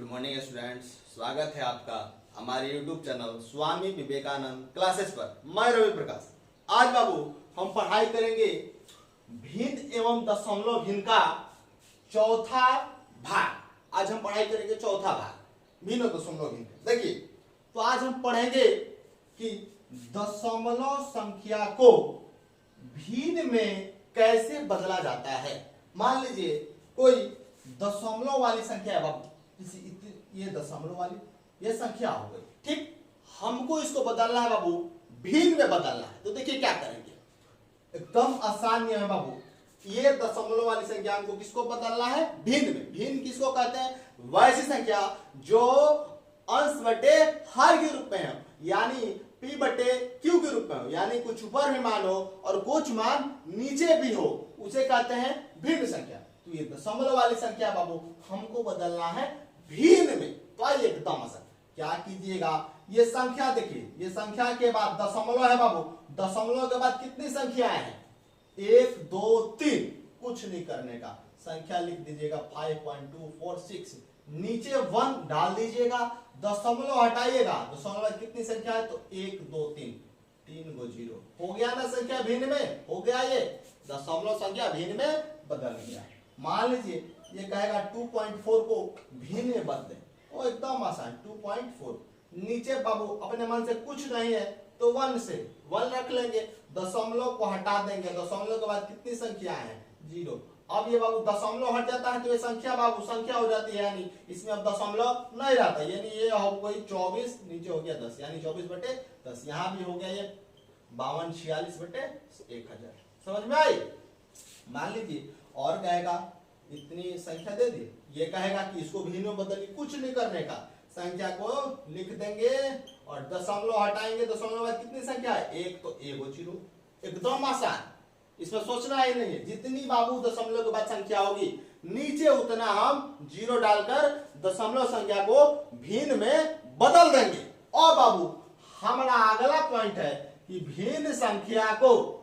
Morning students, स्वागत है आपका हमारे YouTube channel Swami Vivekananda classes पर। मैं रवि प्रकाश। आज बाबू हम पढ़ाई करेंगे भिन्न एवं दशमलव भिन्न का चौथा भाग। आज हम पढ़ाई करेंगे चौथा भाग भिन्न और दशमलव भिन्न। देखिए, तो आज हम पढ़ेंगे कि दशमलव संख्या को भिन्न में कैसे बदला जाता है। मान लीजिए कोई दशमलव वाली संख्या है बाबू, ये दशमलव वाली ये संख्या हो गई, ठीक। हमको इसको बदलना है बाबू, भिन्न में बदलना है। तो देखिए क्या करेंगे, एकदम आसान नियम है बाबू। ये दशमलव वाली संख्या को किसको बदलना है? भिन्न में। भिन्न किसको कहते हैं? वैसी संख्या जो अंश बटे हर के रूप में है, यानी p बटे q के रूप में हो, यानी कुछ ऊपर भी मान हो और कुछ मान नीचे भी हो, उसे कहते हैं भिन्न संख्या। तो ये दशमलव वाली संख्या बाबू हमको बदलना है भिन्न में। तो आइए एकदम आसान, क्या कीजिएगा, ये संख्या देखिए, ये संख्या के बाद दशमलव है बाबू, दशमलव के बाद कितनी संख्याएं हैं? 1 2 3, कुछ नहीं करने का, संख्या लिख दीजिएगा 5.246, नीचे 1 डाल दीजिएगा, दशमलव हटाइएगा, दशमलव कितनी संख्या है? तो 1 2 3, 3 को 0 हो गया ना, संख्या भिन्न में हो गया। ये दशमलव संख्या भिन्न में बदल गया। मान लीजिए ये कहेगा 2.4 को भिन्न में बदले, वो एकदम आसान, 2.4 नीचे बाबू अपने मन से कुछ नहीं है तो 1 से 1 रख लेंगे, दशमलव को हटा देंगे, दशमलव के बाद कितनी संख्या है? 0। अब ये बाबू दशमलव हट जाता है तो ये संख्या बाबू संख्या हो जाती है, यानी इसमें अब दशमलव नहीं रहता, यानी ये हो गई 24, नीचे हो गया 10, यानी 24/10। यहाँ भी हो गया ये 5246/1000। समझ में आई? मान लीजिए और कहेगा इतनी संख्या दे दी, ये कहेगा कि इसको भिन्न में बदलिए, कुछ नहीं करने का, संख्या को लिख देंगे और दशमलव हटाएंगे, दशमलव बाद कितनी संख्या है? 1, तो 1 हो 0, एकदम आसान, इसमें सोचना ही नहीं है। जितनी बाबू दशमलव के बाद संख्या होगी नीचे उतना हम 0 डालकर दशमलव संख्या को भिन्न में बदल देंगे। और बाबू हमारा अगला पॉइंट है कि भिन्न संख्या को,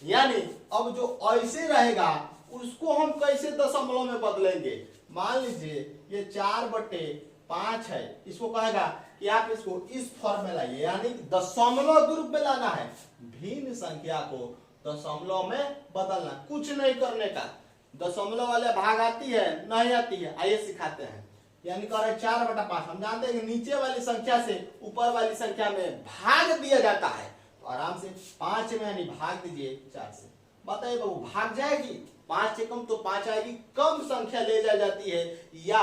यानी अब जो ऐसे रहेगा उसको हम कैसे दशमलव में बदलेंगे। मान लीजिए ये 4/5 है, इसको कहेगा कि आप इसको इस फॉर्म में लाइए, यानी दशमलव के रूप में लाना है। भिन्न संख्या को दशमलव में बदलना, कुछ नहीं करने का। दशमलव वाले भाग आती है नहीं आती है, आइए सिखाते हैं। यानी कह रहे 4/5, हम जानते हैं कि नीचे वाली संख्या से ऊपर वाली संख्या में भाग दिया जाता है, तो आराम से 5 में यानी भाग दीजिए 4 से। बताइए बाबू भाग जाएगी? 5 से कम तो 5 आएगी, कम संख्या ले जाती है या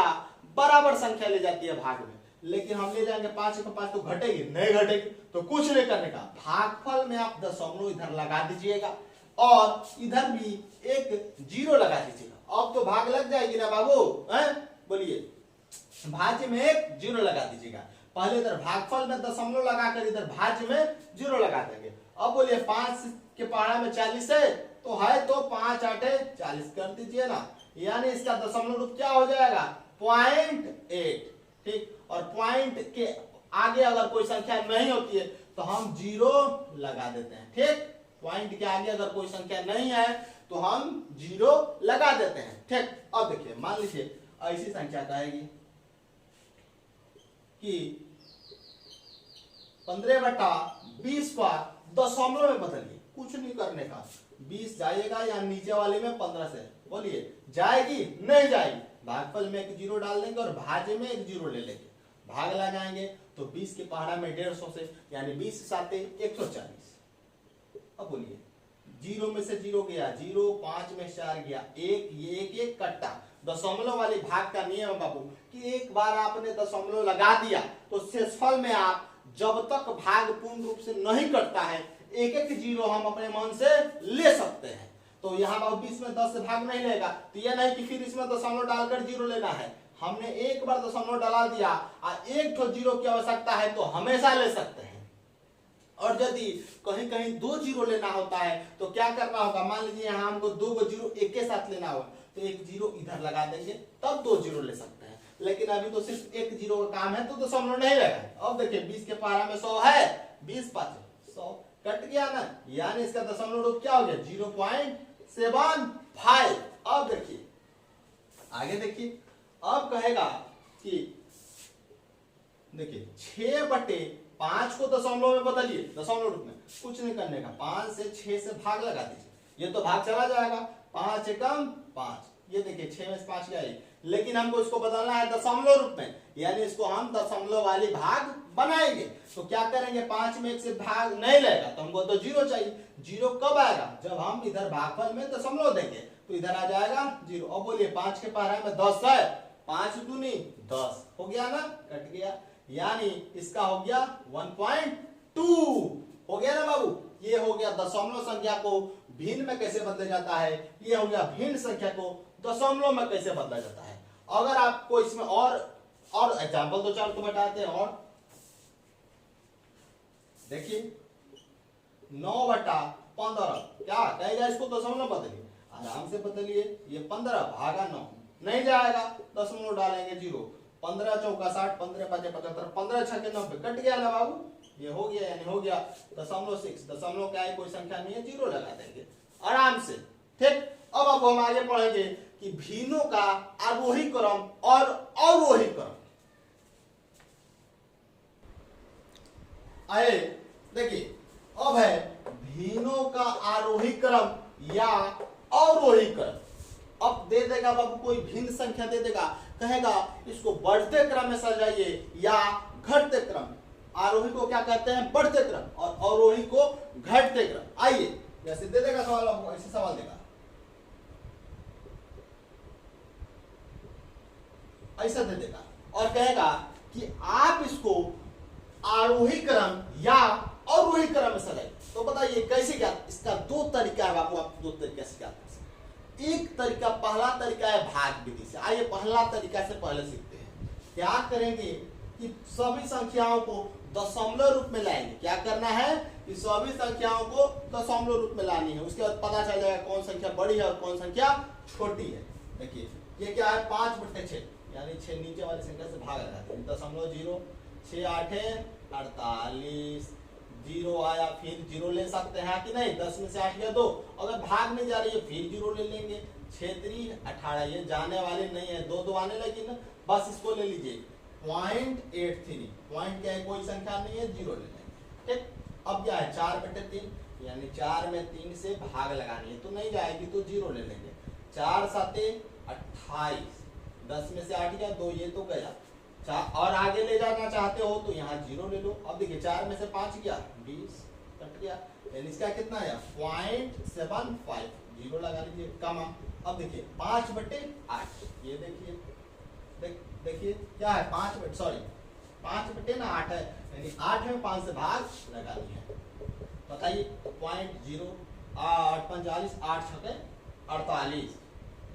बराबर संख्या ले जाती है भाग में। लेकिन हम ले जाएंगे 5 से 5 तो घटेगी नहीं, घटेगी तो कुछ नहीं करने का, भागफल में आप दशमलव इधर लगा दीजिएगा और इधर भी एक 0 लगा दीजिएगा। अब तो भाग लग जाएगी ना बाबू, बोलिए, भाज्य में एक 0 लगा दीजिएगा। पहले इधर भागफल में दशमलव लगाकर इधर भाज्य में 0 लगा देंगे। अब बोलिए 5 के पहाड़ा में 40 है तो है, तो 5 8 40 कर दीजिए ना, यानी इसका दशमलव रूप क्या हो जाएगा? 0.8, ठीक। और पॉइंट के आगे अगर कोई संख्या नहीं होती है तो हम 0 लगा देते हैं, ठीक। पॉइंट के आगे अगर कोई संख्या नहीं है तो हम 0 लगा देते हैं, ठीक। अब देखिए, मान लीजिए ऐसी संख्या कहेगी कि 15/20 पर दशमलव में बदलिए, कुछ नहीं करने का, 20 जाएगा या नीचे वाले में 15 से, बोलिए जाएगी नहीं जाएगी? भागफल में एक 0 डाल देंगे और भाज्य में एक 0 ले लेंगे, भाग लगाएंगे तो 20 के पहाड़ा में 150 से, यानी 20 से 7 140। अब बोलिए 0 में से 0 गया 0, 5 में 4 गया 1, ये एक कट्टा। दशमलव वाली भाग का नियम है बाबू कि एक बार आपने दशमलव लगा दिया तो शेषफल में आप जब तक भाग पूर्ण रूप से नहीं कटता है एक 0 हम अपने मन से ले सकते हैं। तो यहाँ बाबू 20 में 10 से भाग नहीं लेगा, तो यह नहीं कि फिर इसमें दशमलव डालकर 0 लेना है। हमने एक बार दशमलव डाला दिया और एक 0 की आवश्यकता है तो हमेशा ले सकते हैं। और यदि कहीं कहीं 2 0 लेना होता है तो क्या करना होगा? मान लीजिए यहाँ हमको 2 0 एक के साथ लेना होगा तो एक 0 इधर लगा देंगे, तब 2 0 ले सकते हैं। लेकिन अभी तो सिर्फ एक 0 का काम है तो दशमलव नहीं लगा। अब देखिए 20 के पहाड़ा में 100 है, 20 5 100 कट गया ना, यानी इसका दशमलव रूप क्या हो गया? 0.75। अब देखिए आगे देखिए, अब कहेगा कि देखिए 6/5 को दशमलव में बदलिए, दशमलव रूप में, कुछ नहीं करने का, 5 से 6 से भाग लगा दीजिए, ये तो भाग चला जाएगा, 5 एकम 5, ये देखिए 6 में से 5 गया, लेकिन हमको इसको बदलना है दशमलव रूप में, यानी इसको हम दशमलव वाली भाग बनाएंगे। तो क्या करेंगे, 5 में 1 से भाग नहीं लेगा तो हमको तो 0 चाहिए। 0 कब आएगा, जब हम इधर भागफल में दशमलव देंगे, तो इधर आ जाएगा 0। अब बोलिए 5 के पहले में 10 है, 5 दूनी 10 हो गया ना, कट गया, यानी इसका हो गया 1.2 हो गया ना बाबू। ये हो गया दशमलव संख्या को भिन्न में कैसे बदला जाता है, ये हो गया भिन्न संख्या को दशमलव में कैसे बदला जाता है। अगर आपको इसमें और एग्जांपल दो चार तो बताते हैं, और देखिए 9/15 क्या कहेगा, इसको दशमलव बदलिए, आराम से बदलिए, ये 15 भागा 9 नहीं जाएगा, दशमलव डालेंगे 0, 15 चौका 60, 15 5 75, 15 6 90, कट गया ना बाबू, ये हो गया, यानी हो गया 0.6, दशमलव क्या है, कोई संख्या नहीं है, 0 लगा देंगे आराम से, ठीक। अब हम आगे पढ़ेंगे कि भिन्नों का आरोही क्रम और अवरोही क्रम। आए देखिए, अब है भिन्नों का आरोही क्रम या अवरोही क्रम। अब दे देगा बाबू कोई भिन्न संख्या दे देगा, कहेगा इसको बढ़ते क्रम में सजाइए या घटते क्रम। आरोही को क्या कहते हैं, बढ़ते क्रम, और अवरोही को घटते क्रम। आइए जैसे दे देगा सवाल, आपको ऐसे सवाल देगा, ऐसा दे देगा और कहेगा कि आप इसको आरोही क्रम या अवरोही क्रम में सजाइए। तो बताइए कैसे, क्या इसका दो तरीका है बाबू, आप दो तरीके से क्या कर सकते हैं। एक तरीका, पहला तरीका है भाग विधि से। आइए पहला तरीका से पहले सीखते हैं। क्या करेंगे कि सभी संख्याओं को दशमलव रूप में लाएंगे। क्या करना है कि सभी संख्याओं को दशमलव रूप में लानी है, उसके बाद पता चल जाएगा कौन संख्या बड़ी है और कौन संख्या छोटी है। देखिए ये क्या है, 5/6, यानी 6 नीचे वाली संख्या से भाग लगाते हैं, 0.0, 6 8 48, 0 आया, फिर 0 ले सकते हैं कि नहीं, 10 में से 8 गया 2, अगर भाग नहीं जा रही है फिर 0 ले लेंगे, 6 3 18, ये जाने वाले नहीं है, 2 2 आने लगी ना, बस इसको ले लीजिए 0.83, पॉइंट क्या है, कोई संख्या नहीं है, 0 ले लेंगे, ठीक। अब क्या है 4/3, यानी 4 में 3 से भाग लगानी है, तो नहीं जाएगी तो 0 ले लेंगे, 4 7 28, 10 में से 8 गया 2, ये तो गया, और आगे ले जाना चाहते हो तो यहाँ 0 ले लो। अब देखिए 4 में से 5 गया 20, कट गया, यानी इसका कितना है 0.75, 0 लगा लीजिए, कमा। अब देखिए 5/8, ये देखिए देखिए क्या है, 5/8 है, यानी 8 में 5 से भाग लगा लिया, बताइए 0.0, 8 45, 8 6 48,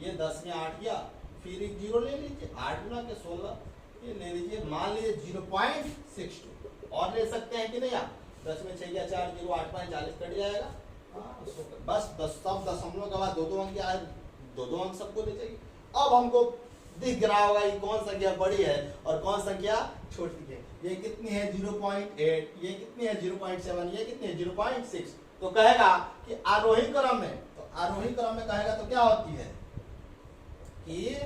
ये 10 में 8 गया, फिर एक 0 ले लीजिए, 8 गुना के 16, ये ले लीजिए, मान लीजिए 0.62, और ले सकते हैं कि नहीं आप, 10 में 6 गया 4, 0 8 5 40, कट जाएगा, बस 10 सब दशमलव के बाद 2 2 अंक क्या है, 2 2 अंक सबको ले जाइए। अब हमको दिख रहा होगा कि कौन संख्या बड़ी है और कौन संख्या छोटी है। ये कितनी है 0.8, ये कितनी है 0.7, ये कितनी है 0.6। तो कहेगा कि आरोही क्रम में, तो आरोही क्रम में कहेगा तो क्या होती है कि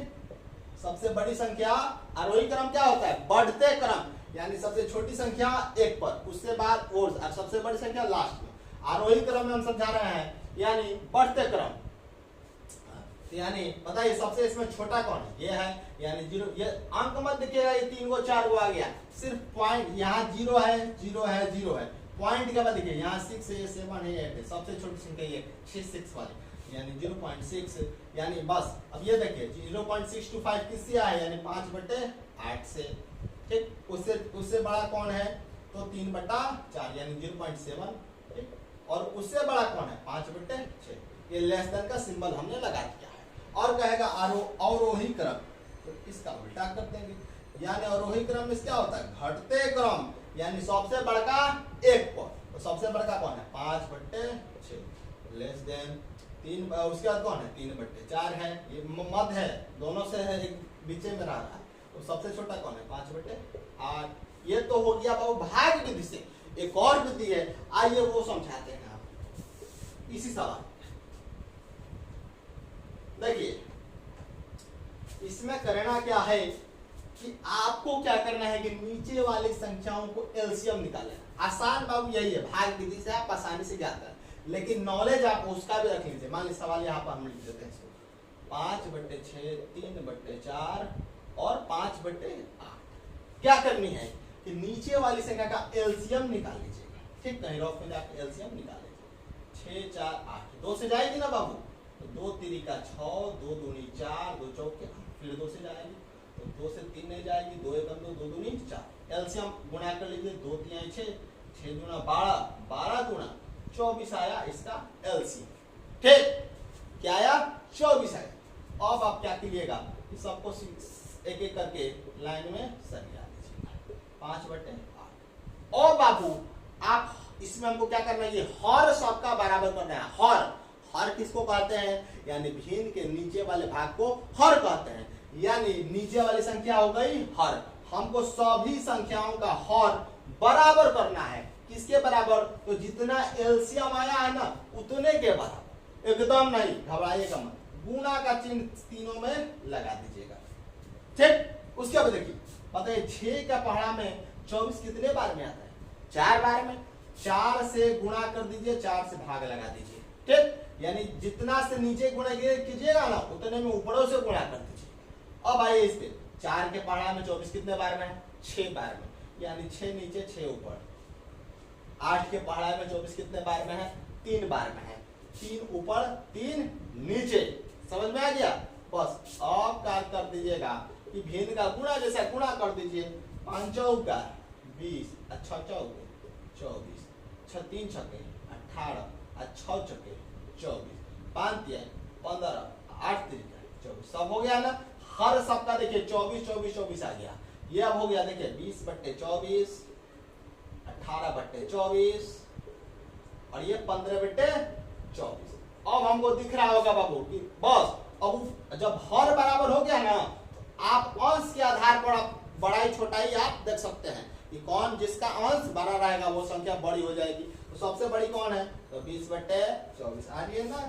सबसे बड़ी संख्या, आरोही क्रम क्या होता है, बढ़ते क्रम, यानी सबसे छोटी संख्या 1 पर, उसके बाद और सबसे बड़ी संख्या लास्ट में। आरोही क्रम में हम समझा रहे हैं यानी बढ़ते क्रम, यानी बताइए सबसे इसमें छोटा कौन है, ये है, यानी 0, ये अंक मत दिखेगा, ये 3 गो 4 गो आ गया, सिर्फ पॉइंट यहाँ 0 है 0 है 0 है, पॉइंट के बाद देखिए यहाँ 6 है 7 है 8 है, सबसे छोटी संख्या ये 6 वाली, यानी 0.6, यानी बस। अब ये देखिए 0.625 किससे आया, यानी 5/8 से, ठीक। उससे बड़ा कौन है, तो 3/4, यानी 0.7, ठीक। और उससे बड़ा कौन है 5/6, ये लेस देन का सिंबल हमने लगा दिया है। और कहेगा अवरोही क्रम, तो इसका उल्टा कर देंगे, यानी अवरोही क्रम में क्या होता है, घटते क्रम, यानी सबसे बड़का 1 पर, तो सबसे बड़का कौन है 5/6, लेस देन 3, उसके बाद कौन है 3/4 है, ये मध्य है, दोनों से है, एक बीच में रहा है, तो सबसे छोटा कौन है 5/8। ये तो हो गया बाबू भाग विधि से। एक और विधि है, आइए वो समझाते हैं आप इसी सवाल। देखिए इसमें करना क्या है कि आपको क्या करना है कि नीचे वाली संख्याओं को एलसीएम निकालना। आसान बाबू यही है, भाग विधि से आप आसानी से जाते हैं, लेकिन नॉलेज आप उसका भी रख लीजिए। मान लीजिए सवाल यहाँ पर हम लिख देते हैं इसको 5/6, 3/4 और 5/8। क्या करनी है कि नीचे वाली संख्या का एलसीएम निकाल लीजिएगा। ठीक, कहीं रॉफ में जाकर एलसीएम निकाल लीजिए। 6, 4, 8 2 से जाएगी ना बाबू, तो 2 3 का 6, 2 दूनी 4, 2 चौके 8, फिर 2 से जाएगी, तो 2 से 3 नहीं जाएगी, 2 1 2, 2 दूनी 4। एलसीएम गुणा कर लीजिए, 2 3 6, 6 दूना 12, 12 दूना 24 आया इसका एलसीएम। ठीक, क्या आया? 24 आया। अब आप क्या कीजिएगा कि सबको एक एक करके लाइन में सरिया दीजिएगा। 5/8। और बाबू आप इसमें हमको क्या करना है, ये हर सबका बराबर करना है। हर किसको कहते हैं? यानी भिन्न के नीचे वाले भाग को हर कहते हैं, यानी नीचे वाली संख्या हो गई हर। हमको सभी संख्याओं का हर बराबर करना है। किसके बराबर? तो जितना एलसीएम आया है ना उतने के बराबर, एकदम नहीं, घबराइएगा मत। गुणा का चिन्ह तीनों में लगा दीजिएगा। ठीक, उसके बाद देखिए बताइए 6 का पहाड़ा में 24 कितने बार में आता है? 4 बार में। 4 से गुणा कर दीजिए, 4 से भाग लगा दीजिए। ठीक, यानी जितना से नीचे गुणा कीजिएगा ना उतने में ऊपरों से गुणा कर दीजिए। अब आइए इस पे 4 के पहाड़ा में 24 कितने बार में है? 6 बार में, यानी 6 नीचे 6 ऊपर। 8 के पहाड़ा में 24 कितने बार में है? 3 बार में है। 3 ऊपर 3 नीचे। समझ में आ गया? बस अब क्या कर दीजिएगा कि भिन्न का गुणा जैसा गुणा कर दीजिए। 5 चौका 20, 6 चौके 24, 6 3 छक्के 18, 6 छक्के 24, 5 3 15, 8 3 24। सब हो गया ना? हर सबका देखिए 24 24 24 आ गया। ये अब हो गया देखिए 20/24, 18/24 और ये 15/24। अब हमको दिख रहा होगा बाबू कि बस अब जब हर बराबर हो गया ना तो आप अंश के आधार पर आप बड़ाई छोटाई आप देख सकते हैं कि कौन जिसका अंश बड़ा रहेगा वो संख्या बड़ी हो जाएगी। तो सबसे बड़ी कौन है? तो 20/24 आ रही है ना।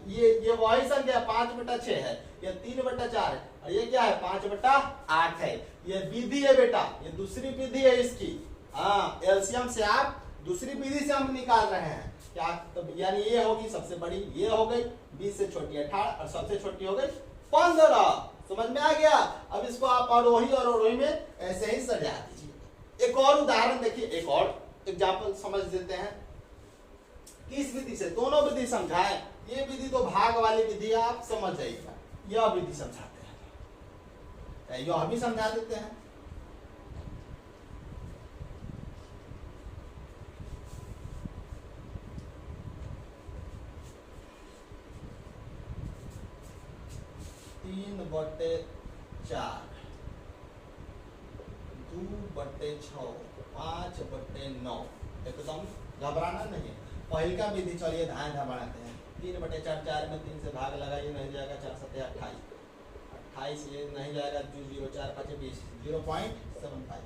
ये वही संख्या 5/6 है, ये 3/4 है और ये क्या है? 5/8 है। ये विधि है बेटा, ये दूसरी विधि है इसकी। हाँ, एलसीएम से आप दूसरी विधि से हम निकाल रहे हैं क्या? तो यानी ये होगी सबसे बड़ी, ये हो गई 20 से छोटी 18 और सबसे छोटी हो गई 15। समझ में आ गया? अब इसको आप अवरोही और अवरोही में ऐसे ही सजा दीजिए। एक और उदाहरण देखिए, एक और एग्जाम्पल समझ देते हैं। किस विधि से? दोनों विधि समझाए। ये विधि तो भाग वाली विधि आप समझ जाइएगा, यह विधि समझाते हैं, यह भी समझा देते हैं। तीन बटे 4, 2/6, 5/9। एकदम घबराना नहीं है। पहल का विधि चलिए ध्यान बढ़ाते हैं। 3/4, 4 में 3 से भाग लगाइए, नहीं जाएगा। 4 7 28, 28 ये नहीं जाएगा। 0 4 5 20, 0.75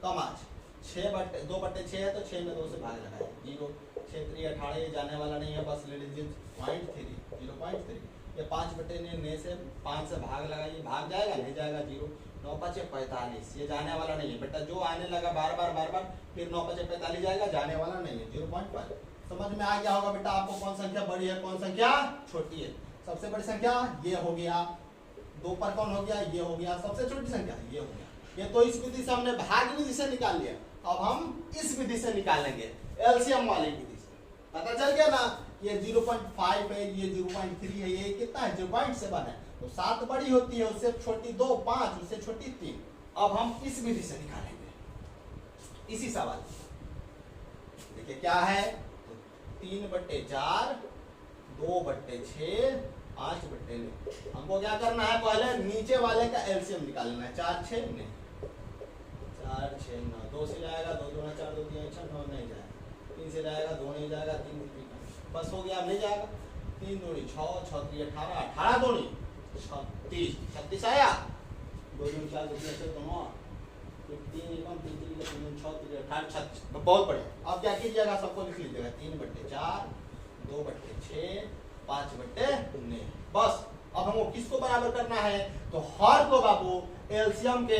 कम आज। 2/6 है तो 6 में 2 से भाग लगाइए, 0 6 3 18। ये जाने वाला नहीं है, बस ले लीजिए 0.3, 0.3। ये 5/9 से 5 से भाग लगाइए, भाग जाएगा नहीं जाएगा 0। 9 5 45, ये जाने वाला नहीं है बेटा। जो आने लगा बार बार फिर 9 5 45 जाएगा, जाने वाला नहीं है। 0.5 समझ में आ गया होगा बेटा आपको कौन संख्या बड़ी है कौन संख्या छोटी है। सबसे बड़ी संख्या ये हो गया, 2 पर कौन हो गया? ये हो गया। सबसे छोटी संख्या ये हो गया। ये तो इस विधि से हमने भाग विधि से निकाल लिया। अब हम इस विधि से निकालेंगे, एलसीएम वाली विधि से। पता चल गया ना? ये 0.5 है, ये 0.3 है, ये कितना है? 0.7 है। तो 7 बड़ी होती है, उससे छोटी 2, 5, उससे छोटी 3। अब हम इस विधि से निकालेंगे इसी सवाल। देखिए क्या है? 3/4, 2/6, 5/9। हमको क्या करना है? पहले नीचे वाले का एलसीएम निकालना है। 4 6 नहीं, 4 6 9, 2 से जाएगा, 2 2 4 2 3 6 9 नहीं जाएगा। 3 से जाएगा, 2 नहीं जाएगा, 3 बस हो गया, नहीं जाएगा। 3 दूनी 6, 6 3 18, 18 दूनी 36, 36 आया। 2 दूनी 4 2 3 दोनों 3 1 3 3 3 6 3 18 36। बहुत बढ़िया। अब क्या कीजिएगा? सबको लिख लीजिएगा। 3/4, 2/6, 5/9। बस अब हमको किसको बराबर करना है, तो हर को बाबू एलसीएम के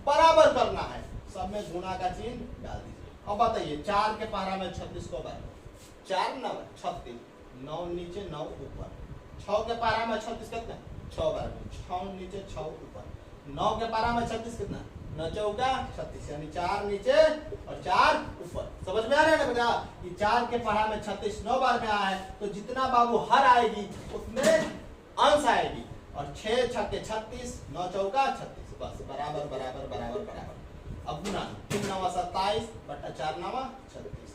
बराबर करना है, सब में गुणा का चिन्ह डाल दीजिए। अब बताइए 4 के पहाड़ा में 36 को बराबर, 4 9 36, 9 नीचे 9 ऊपर, 6 के पहाड़ा में 36 कितना 6 बराबर, 6 नीचे 6 ऊपर, 9 के पहाड़ा में 36 कितना 9 चौका 36, यानी 4 नीचे और 4 ऊपर। समझ में आ रहा है ना बेटा कि 4 के पहाड़ा में 36 9 बार में आया है, तो जितना बाबू हर आएगी उतने अंश आएगी, और 6 छक्के 36, 9 चौका 36, बस बराबर बराबर बराबर बराबर। अब गुना 3 9 27 बटा 4 9 36,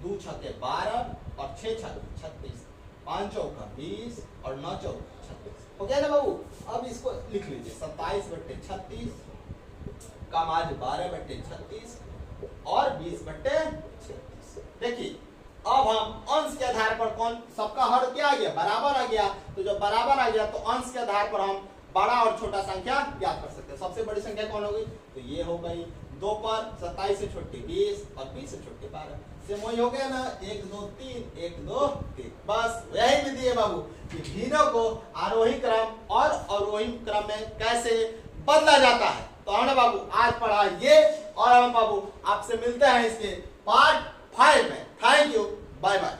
2 छक्के 12 और 6 छक्के 36, 5 चौका 20 और 9 चौका 36, हो गया ना बाबू। अब इसको लिख लीजिए 27 बट्टे 36 का माज 12 बट्टे 36 और 20 बट्टे 36। देखिए अब हम अंश के आधार पर कौन सबका हर क्या आ गया बराबर आ गया, तो जब बराबर आ गया तो अंश के आधार पर हम बड़ा और छोटा संख्या ज्ञात कर सकते हैं। सबसे बड़ी संख्या कौन होगी, तो ये हो गई 2 पर 27 से छोटी 20 और 20 से छोटी 12, से वही हो गया ना 1 2 3 1 2 3। बस यही विधि है बाबू कि भिन्नों को आरोही क्रम और अवरोही क्रम में कैसे बदला जाता है। तो हमने बाबू आज पढ़ा ये, और हम बाबू आपसे मिलते हैं इसके पार्ट 5 में। Thank you, bye bye.